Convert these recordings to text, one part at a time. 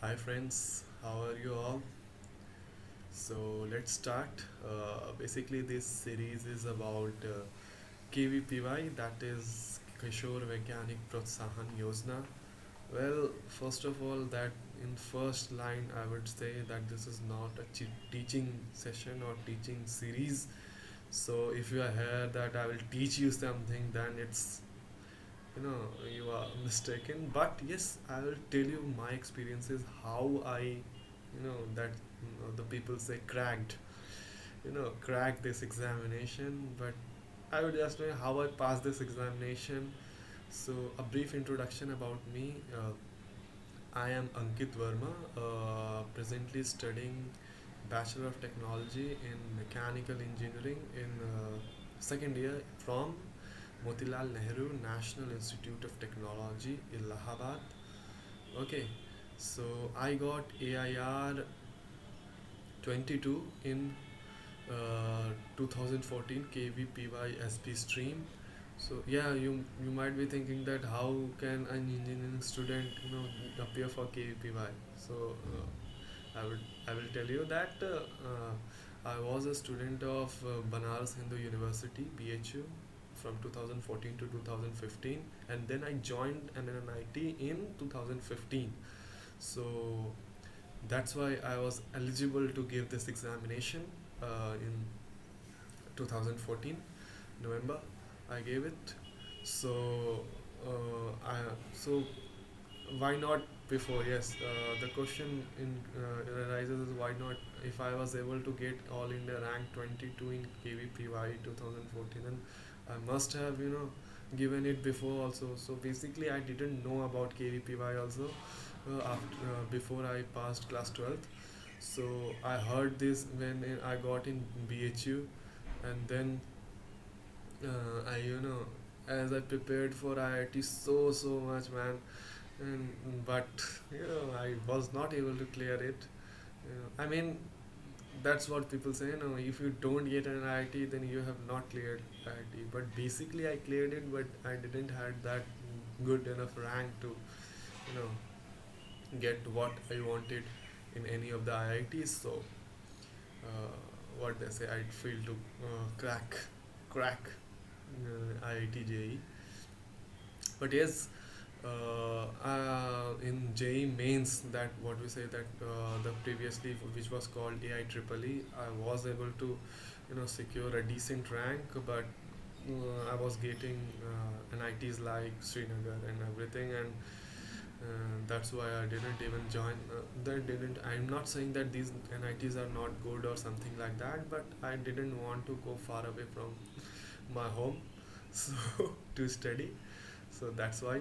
Hi friends, how are you all? So let's start. Basically, this series is about KVPY, that is Kishore Vaigyanik Protsahan Yojana. Well, first of all, that in first line, I would say that this is not a teaching session or teaching series. So if you are here that I will teach you something, then it's you are mistaken. But yes, I will tell you my experiences, how I that the people say cracked cracked this examination. But I would just know how I passed this examination. So a brief introduction about me. I am Ankit Verma, presently studying Bachelor of Technology in Mechanical Engineering in second year from Motilal Nehru National Institute of Technology, Allahabad. Okay, so I got AIR 22 in 2014 KVPY SP stream. So yeah, you might be thinking that how can an engineering student appear for KVPY? So I will tell you that I was a student of Banaras Hindu University BHU from 2014 to 2015, and then I joined NNIT in 2015. So that's why I was eligible to give this examination in 2014 November. I gave it. So so why not before? Yes, the question arises is why not if I was able to get all India rank 22 in KVPY 2014, then I must have given it before also. So basically, I didn't know about KVPY also before I passed class 12th. So I heard this when I got in BHU, and then I as I prepared for IIT so much, man. And but I was not able to clear it. I mean, that's what people say. If you don't get an IIT, then you have not cleared IIT. But basically, I cleared it, but I didn't had that good enough rank to you know get what I wanted in any of the IITs. So what they say, I'd feel to crack IIT JE. But yes, in JE mains, that what we say that the previously which was called AI Triple E, I was able to secure a decent rank, but I was getting NITs like Srinagar and everything, and that's why I didn't even join. That didn't. I'm not saying that these NITs are not good or something like that, but I didn't want to go far away from my home, so to study. So that's why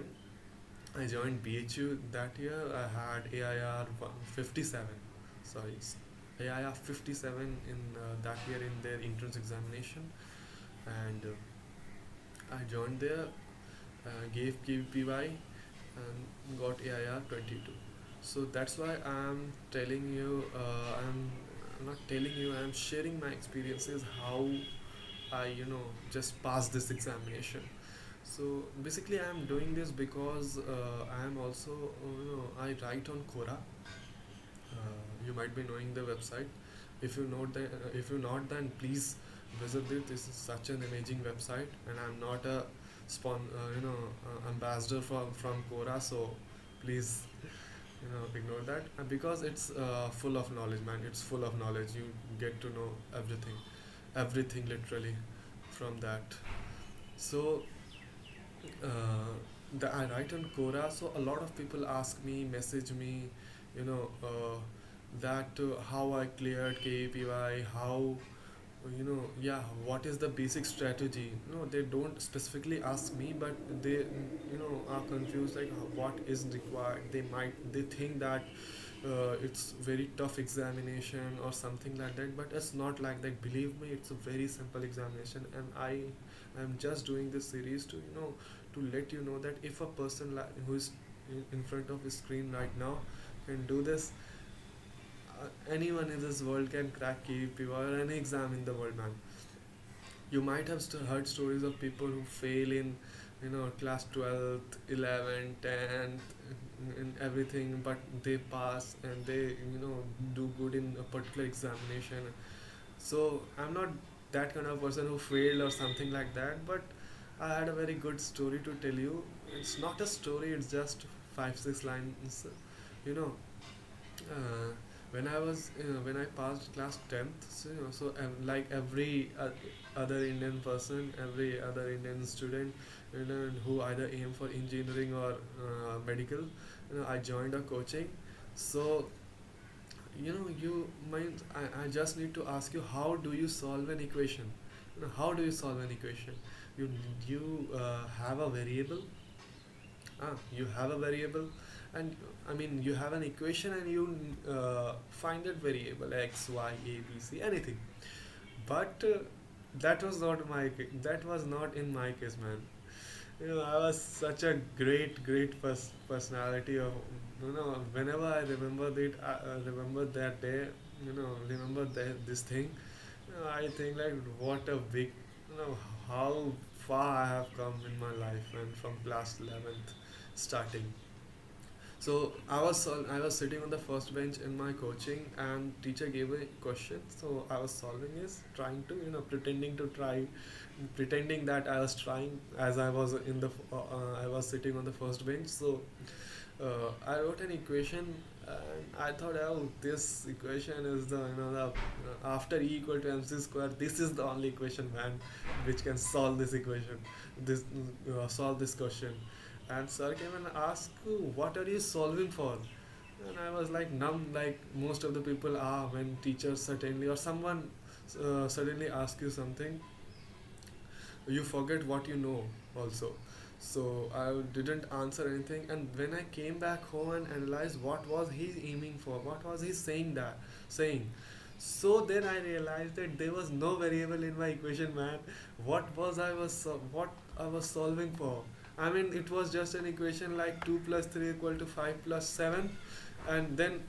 I joined BHU that year. I had AIR 57. Sorry, AIR 57 in that year in their entrance examination, and I joined there, gave KPY, and got AIR 22. So that's why I'm telling you. I'm not telling you. I'm sharing my experiences how I just passed this examination. So basically, I am doing this because I am also I write on Quora. You might be knowing the website. If you not, then please visit it. This is such an amazing website, and I'm not a ambassador from Quora, so please ignore that. Because it's full of knowledge, man. It's full of knowledge. You get to know everything literally from that. So I write on Quora, so a lot of people ask me, message me, you know, that how I cleared KPY, how yeah, what is the basic strategy? No, they don't specifically ask me, but they are confused like what is required. They think that it's very tough examination or something like that, but it's not like that. Believe me, it's a very simple examination, and I am just doing this series to to let you know that if a person who is in front of his screen right now can do this, anyone in this world can crack KVP or any exam in the world, man. You might have heard stories of people who fail in class 12th, 11th, 10th, and everything, but they pass and they do good in a particular examination. So I'm not that kind of person who failed or something like that, but I had a very good story to tell you. It's not a story, it's just 5 6 lines. you know uh, when I passed class 10th, like every other Indian person, every other Indian student, who either aim for engineering or medical, I joined a coaching. So I just need to ask you, how do you solve an equation? How do you solve an equation? You have a variable. You have a variable, and I mean you have an equation, and you find that variable x, y, a, b, c, anything. But that was not in my case, man. I was such a great personality of, whenever I remember it, I remember that day, remember this thing. I think like, what a big, how far I have come in my life, and from class 11th starting. So I was sitting on the first bench in my coaching, and teacher gave a question. So I was solving is trying to, pretending that I was trying, as I was I was sitting on the first bench. So I wrote an equation, and I thought, oh, this equation is the after E equal to mc square. This is the only equation, man, which can solve this equation, this solve this question. And sir came and asked, what are you solving for? And I was like numb, like most of the people are when teachers certainly or someone suddenly ask you something, you forget what you know also. So I didn't answer anything, and when I came back home and analyzed what was he aiming for, what was he saying, so then I realized that there was no variable in my equation, man. What I was solving for? I mean, it was just an equation like 2 plus 3 equal to 5 plus 7. And then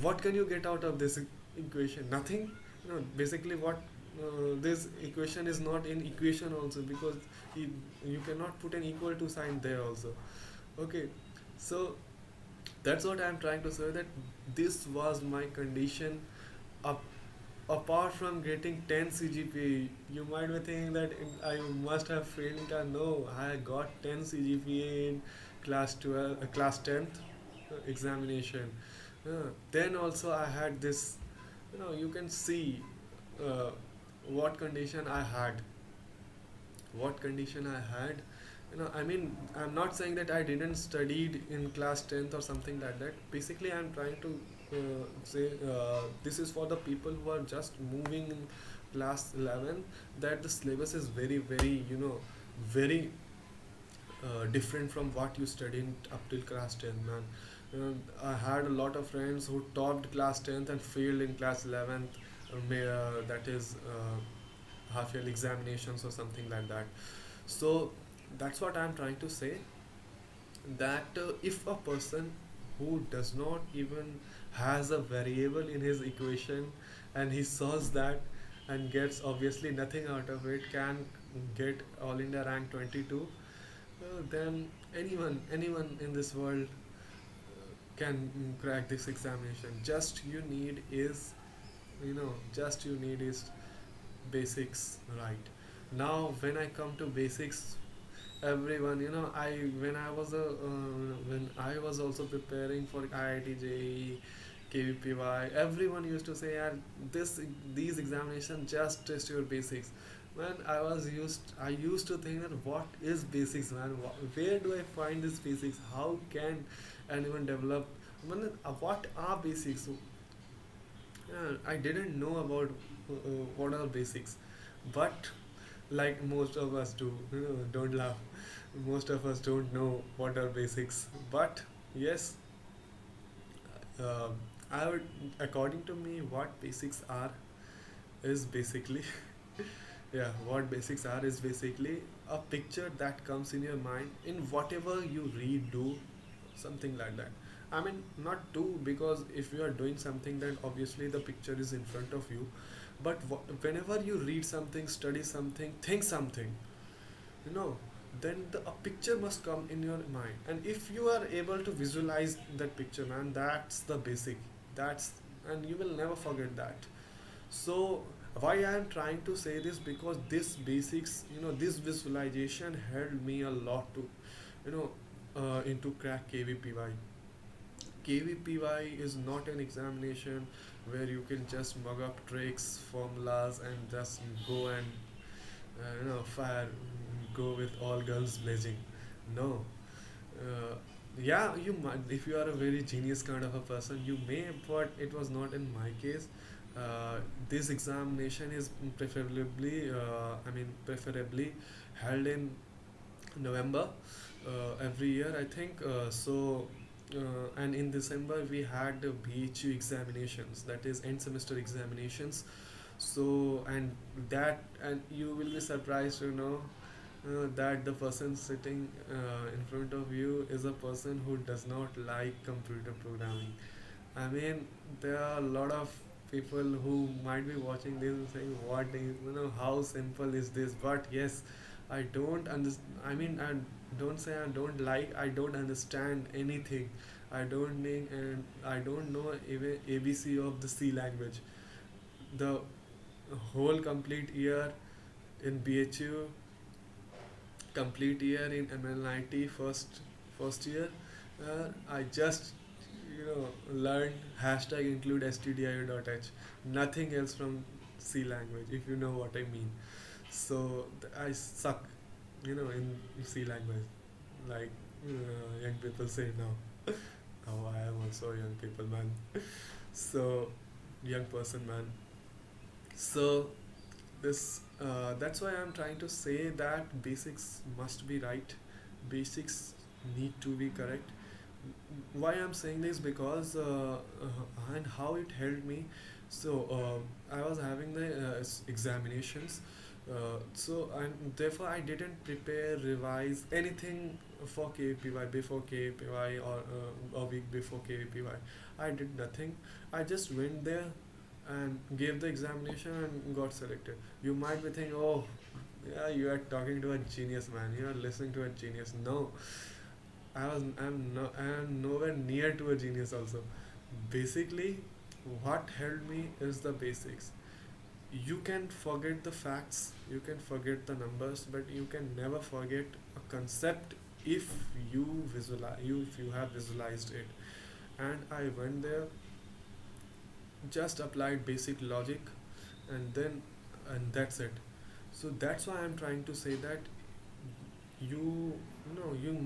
what can you get out of this equation? Nothing. Basically what this equation is not in equation also, because you, you cannot put an equal to sign there also. Okay, so that's what I'm trying to say, that this was my condition. Up, apart from getting 10 CGPA, you might be thinking that I must have failed. No, I got 10 CGPA in class 12, class 10th examination. Then also I had this, you can see uh, what condition I had. What condition I had. I mean, I'm not saying that I didn't studied in class 10th or something like that. Basically, I'm trying to say this is for the people who are just moving in class 11, that the syllabus is very, very different from what you studied up till class 10, man. I had a lot of friends who topped class 10th and failed in class 11th, that is half yearly examinations or something like that. So that's what I'm trying to say, that if a person who does not even has a variable in his equation, and he solves that and gets obviously nothing out of it, can get all India rank 22, then anyone in this world can crack this examination. Just you need is basics, right? Now when I come to basics, everyone, I when I was a when I was also preparing for IIT JEE, KVPY, everyone used to say, yeah, these examinations just test your basics. Man, I used to think that, what is basics, man? Where do I find this basics? How can anyone develop? Man, what are basics? I didn't know about what are basics, but like most of us do, don't laugh. Most of us don't know what are basics, but yes, uh, I would, according to me, what basics are is basically, yeah, what basics are is basically a picture that comes in your mind in whatever you read, do, something like that. I mean, not do, because if you are doing something, then obviously the picture is in front of you. But whenever you read something, study something, think something, you know, then a picture must come in your mind, and if you are able to visualize that picture, man, that's the basic. That's And you will never forget that. So why I am trying to say this, because this basics, this visualization helped me a lot to, you know into crack KVPY. KVPY is not an examination where you can just mug up tricks, formulas, and just go and fire, go with all guns blazing. No. Uh, yeah, you might, if you are a very genius kind of a person, you may, but it was not in my case. This examination is preferably held in November every year, I think. And in December we had the BHU examinations, that is end semester examinations. So, and you will be surprised to know that the person sitting in front of you is a person who does not like computer programming. I mean, there are a lot of people who might be watching this and saying, "What is, how simple is this?" But yes, I don't understand. I mean, I don't say I don't like. I don't understand anything. I don't need, and I don't know even ABC of the C language. The whole complete year in BHU, complete year in MLIT first year, I just learned hashtag include stdio.h, nothing else from C language, if you know what I mean. So I suck, in C language, like young people say now. Oh, I am also a young people, man. So young person, man. So this that's why I'm trying to say that basics must be right, basics need to be correct. Why I'm saying this, because and how it helped me. So I was having the examinations, and therefore I didn't prepare, revise anything for KPY before KPY, or a week before KPY. I did nothing. I just went there and gave the examination and got selected. You might be thinking, oh, yeah, you are talking to a genius, man. You are listening to a genius. No, I'm nowhere near to a genius also. Basically, what helped me is the basics. You can forget the facts, you can forget the numbers, but you can never forget a concept if if you have visualized it. And I went there, just applied basic logic, and then and that's it. So that's why I'm trying to say that you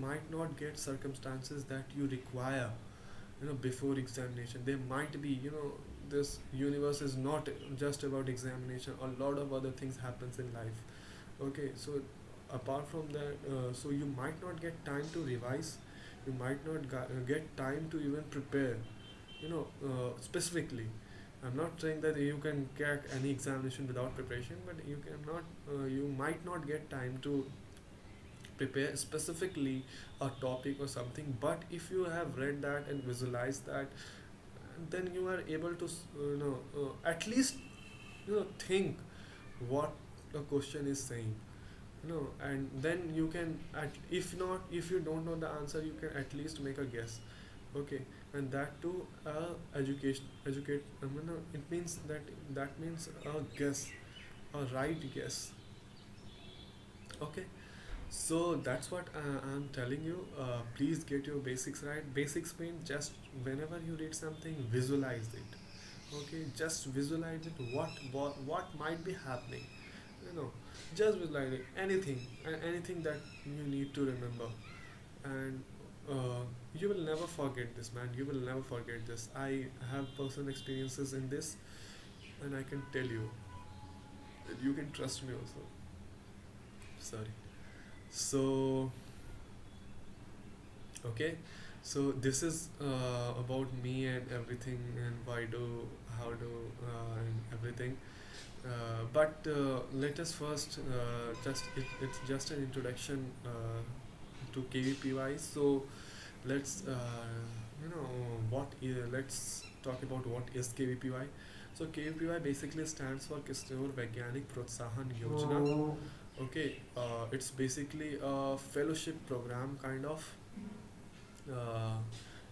might not get circumstances that you require before examination. There might be, this universe is not just about examination. A lot of other things happens in life. Okay, so apart from that, so you might not get time to revise, you might not get time to even prepare, specifically. I'm not saying that you can crack any examination without preparation, but you might not get time to prepare specifically a topic or something. But if you have read that and visualized that, then you are able to at least think what the question is saying, and then you can if not, if you don't know the answer, you can at least make a guess. Okay, and that too, education educate it means that means a guess, a right guess. Okay, so that's what I'm telling you. Please get your basics right. Basics mean just whenever you read something, visualize it. Okay, just visualize it. What might be happening? You know, just visualize it. Anything that you need to remember, and you will never forget this, man. You will never forget this. I have personal experiences in this, and I can tell you that you can trust me also. Sorry. So okay, so this is about me and everything, and why do, how do, and everything. But let us first it's just an introduction to KVPY. So let's let's talk about what is KVPY. So KVPY basically stands for Kishore Vaigyanik Protsahan Yojana. Okay, it's basically a fellowship program kind of, uh,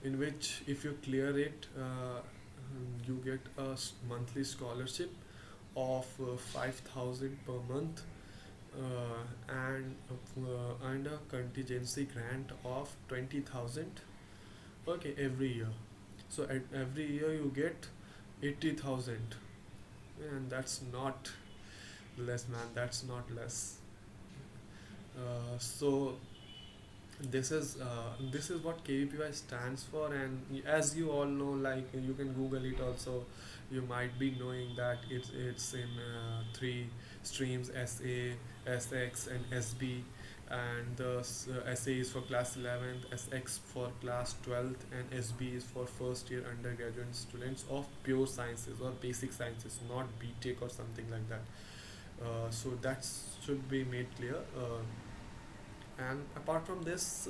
in which if you clear it, you get a monthly scholarship of 5,000 per month, and a contingency grant of 20,000. Okay, every year. So at every year you get 80,000, and that's not less, man. That's not less. So this is what KVPY stands for, and as you all know, like you can Google it also. You might be knowing that it's in three streams: SA, SX, and SB. And the SA is for class 11th, SX for class 12th, and SB is for first year undergraduate students of pure sciences or basic sciences, not BTech or something like that. So that should be made clear. And apart from this,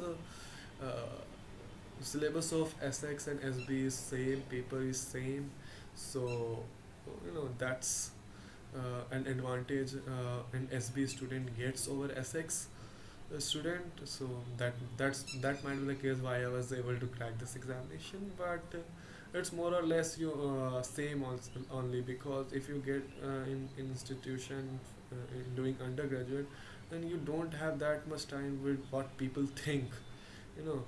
syllabus of SX and SB is same, paper is same. So that's an advantage an SB student gets over SX student. So that might be the case why I was able to crack this examination. But it's more or less you same also, only because if you get in institution in doing undergraduate, then you don't have that much time with what people think. You know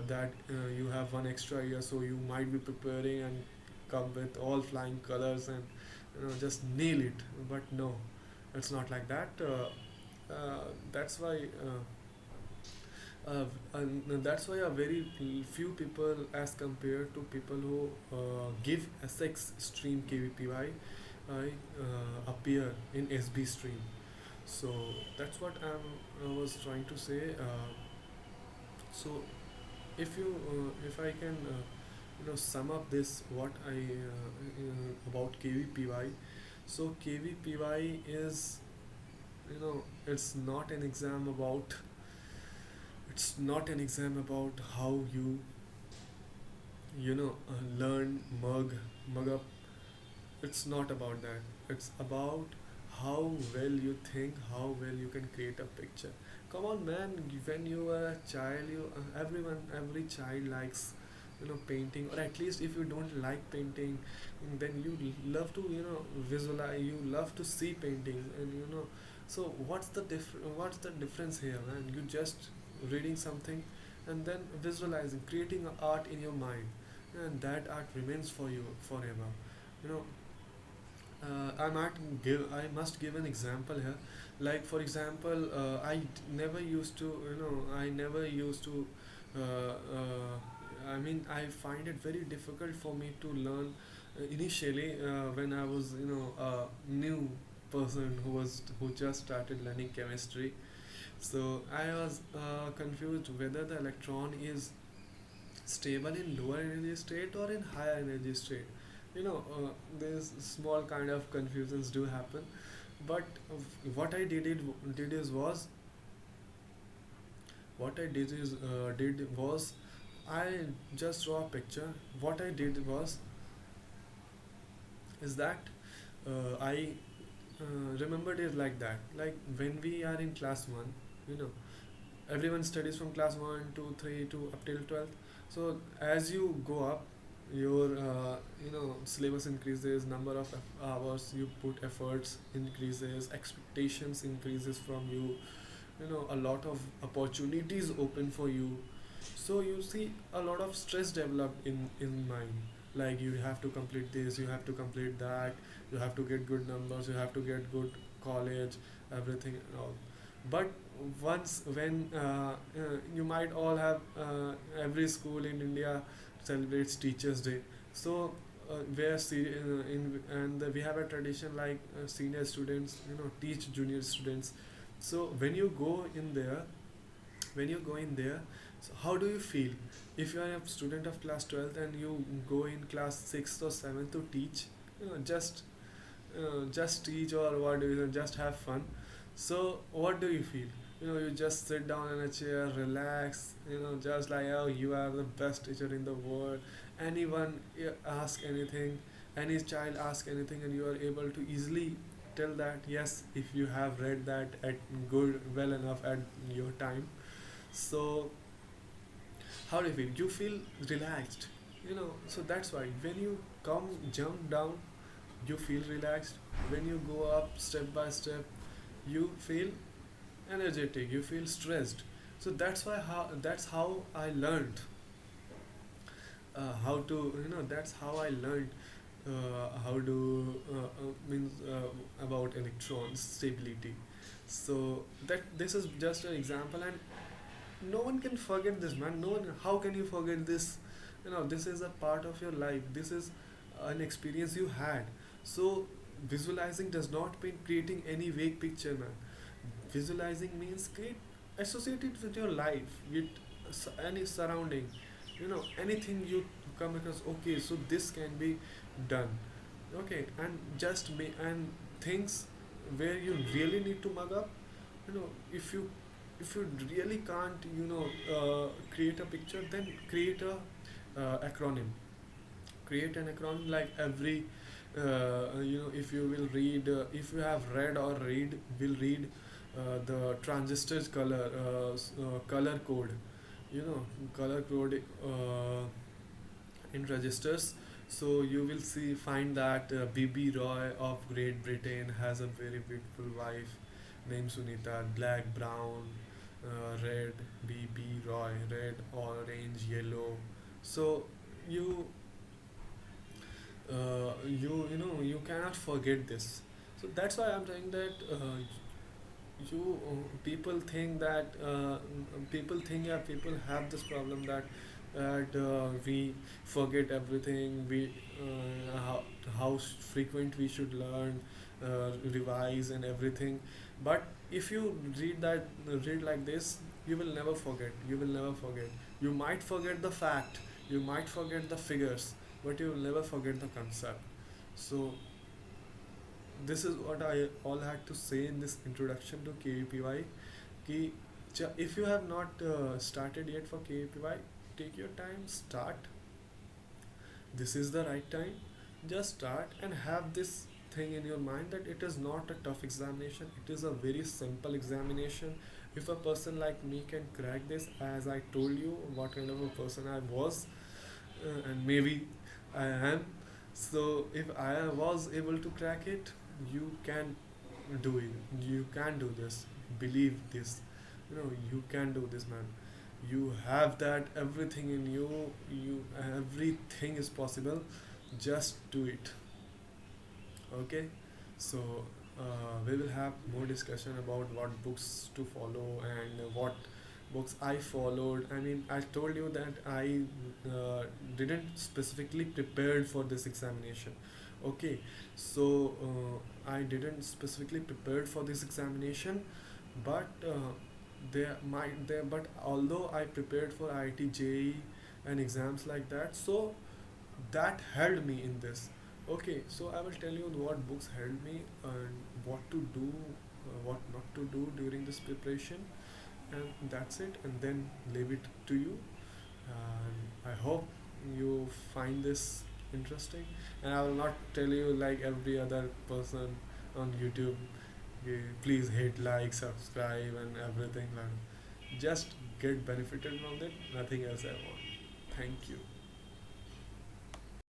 that you have one extra year, so you might be preparing and come with all flying colors and just nail it. But no, it's not like that. That's why. And that's why a very few people, as compared to people who give SX stream KVPY, appear in SB stream. So that's what I was trying to say. So if I can sum up this what I about KVPY. So KVPY is, it's not an exam about, how you learn mug up. It's not about that. It's about how well you think, how well you can create a picture. Come on, man. When you are a child, every child likes painting, or at least if you don't like painting, then you love to visualize, you love to see paintings. And so what's the difference here, man? You just reading something and then visualizing, creating a art in your mind, and that art remains for you forever. you know I must give an example here. Like for example, never used to I never used to I mean, I find it very difficult for me to learn initially, when I was a new person who just started learning chemistry. So I was confused whether the electron is stable in lower energy state or in higher energy state. There's small kind of confusions do happen. But what I did is was what I did was I just draw a picture. What I did was is that I remembered it like that. Like when we are in class one, you know, everyone studies from class 1 2 3 to up till 12th. So as you go up, your syllabus increases, number of hours you put, efforts increases, expectations increases from you. A lot of opportunities open for you. So you see a lot of stress developed in mind. Like you have to complete this, you have to complete that, you have to get good numbers, you have to get good college, everything and all. But once when you might all have every school in India celebrates Teachers Day. So we have a tradition like senior students teach junior students. So when you go in there, so how do you feel if you are a student of class 12th and you go in class 6th or 7th to teach, just teach, or what do you just have fun? So what do you feel? You just sit down in a chair, relax, just like, oh, you are the best teacher in the world. Anyone ask anything, any child ask anything, and you are able to easily tell that yes, if you have read that at good well enough at your time. So how do you feel? You feel relaxed, so that's why when you come jump down, you feel relaxed. When you go up step by step, you feel energetic, you feel stressed. So that's how I learned how to that's how I learned how to means about electrons stability. So that this is just an example, and no one can forget this, man. No one, how can you forget this? This is a part of your life, this is an experience you had. So visualizing does not mean creating any vague picture, man. Visualizing means create, associate it with your life, with any surrounding, anything you come across. Okay, so this can be done. Okay, and and things where you really need to mug up. If you really can't create a picture, then create a acronym. Create an acronym like every if you will read, if you have read or read will read the transistors color code, you know color code in registers. So you will find that BB Roy of Great Britain has a very beautiful wife named Sunita. Black, brown, red, BB Roy, red, orange, yellow. So you you cannot forget this. So that's why I'm saying that you people think, yeah, people have this problem that we forget everything. How frequent we should learn, revise and everything. But if you read like this, you will never forget. You might forget the fact, you might forget the figures, but you will never forget the concept. So this is what I all had to say in this introduction to KUPY. Ki, if you have not started yet for KUPY, take your time, start. This is the right time. Just start and have this thing in your mind that it is not a tough examination, it is a very simple examination. If a person like me can crack this, as I told you what kind of a person I was, and maybe I am. So if I was able to crack it, you can do it. You can do this. Believe this. You can do this, man. You have that everything in you. Everything is possible. Just do it. Okay. So we will have more discussion about what books to follow and what books I followed. I mean, I told you that I didn't specifically prepared for this examination. Okay, so I didn't specifically prepared for this examination, but but although I prepared for IIT JEE and exams like that, so that held me in this. Okay, so I will tell you what books held me and what to do, what not to do during this preparation, and that's it. And then leave it to you. And I hope you find this interesting. And I will not tell you like every other person on YouTube. Please hit like, subscribe, and everything. Like, just get benefited from it. Nothing else I want. Thank you.